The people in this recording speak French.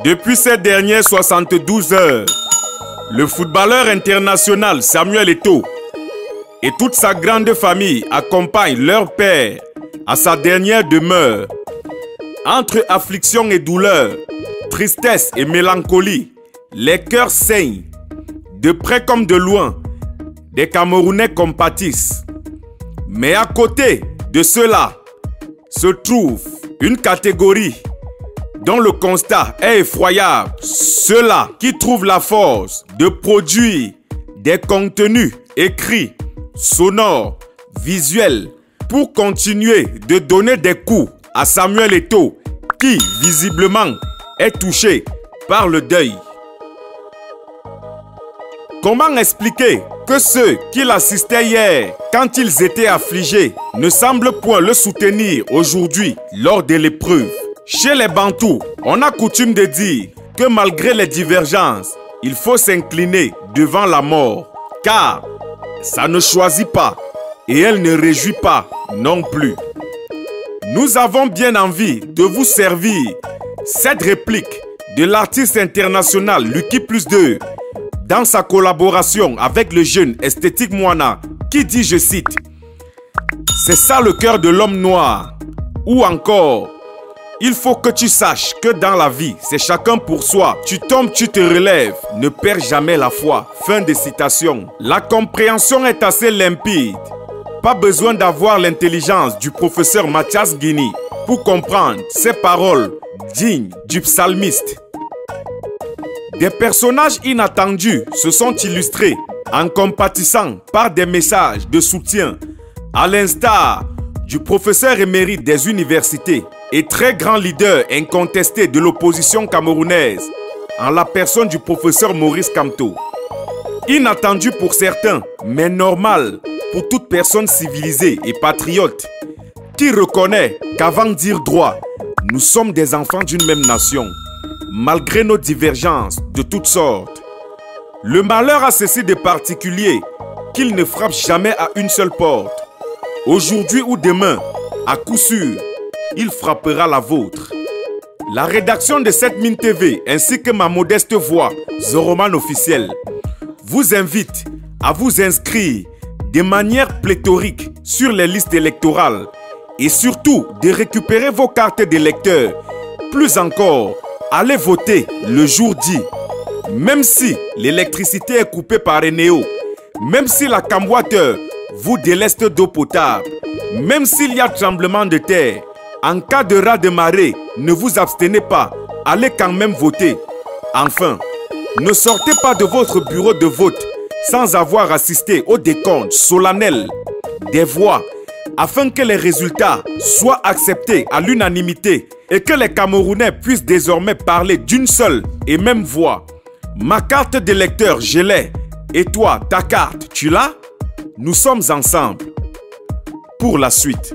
Depuis ces dernières 72 heures, le footballeur international Samuel Eto'o et toute sa grande famille accompagnent leur père à sa dernière demeure. Entre affliction et douleur, tristesse et mélancolie, les cœurs saignent. De près comme de loin, des Camerounais compatissent. Mais à côté de cela se trouve une catégorie dont le constat est effroyable. Ceux-là qui trouvent la force de produire des contenus écrits, sonores, visuels pour continuer de donner des coups à Samuel Eto'o qui, visiblement, est touché par le deuil. Comment expliquer que ceux qui l'assistaient hier, quand ils étaient affligés, ne semblent point le soutenir aujourd'hui lors de l'épreuve? Chez les Bantous, on a coutume de dire que malgré les divergences, il faut s'incliner devant la mort, car ça ne choisit pas et elle ne réjouit pas non plus. Nous avons bien envie de vous servir cette réplique de l'artiste international Lucky Plus 2 dans sa collaboration avec le jeune Esthétique Moana qui dit, je cite, « C'est ça le cœur de l'homme noir » ou encore « Il faut que tu saches que dans la vie, c'est chacun pour soi. Tu tombes, tu te relèves. Ne perds jamais la foi. » Fin de citation. La compréhension est assez limpide. Pas besoin d'avoir l'intelligence du professeur Mathias Guini pour comprendre ces paroles dignes du psalmiste. Des personnages inattendus se sont illustrés en compatissant par des messages de soutien, à l'instar du professeur émérite des universités et très grand leader incontesté de l'opposition camerounaise, en la personne du professeur Maurice Kamto. Inattendu pour certains, mais normal pour toute personne civilisée et patriote qui reconnaît qu'avant de dire droit, nous sommes des enfants d'une même nation, malgré nos divergences de toutes sortes. Le malheur a ceci de particulier qu'il ne frappe jamais à une seule porte. Aujourd'hui ou demain, à coup sûr, il frappera la vôtre. La rédaction de cette Mine TV ainsi que ma modeste voix, Zoroman officiel, vous invite à vous inscrire de manière pléthorique sur les listes électorales et surtout de récupérer vos cartes d'électeurs. Plus encore, allez voter le jour dit. Même si l'électricité est coupée par Eneo, même si la Camwater vous déleste d'eau potable, même s'il y a tremblement de terre, en cas de raz de marée, ne vous abstenez pas, allez quand même voter. Enfin, ne sortez pas de votre bureau de vote sans avoir assisté au décompte solennel des voix afin que les résultats soient acceptés à l'unanimité et que les Camerounais puissent désormais parler d'une seule et même voix. Ma carte d'électeur, je l'ai. Et toi, ta carte, tu l'as? Nous sommes ensemble pour la suite.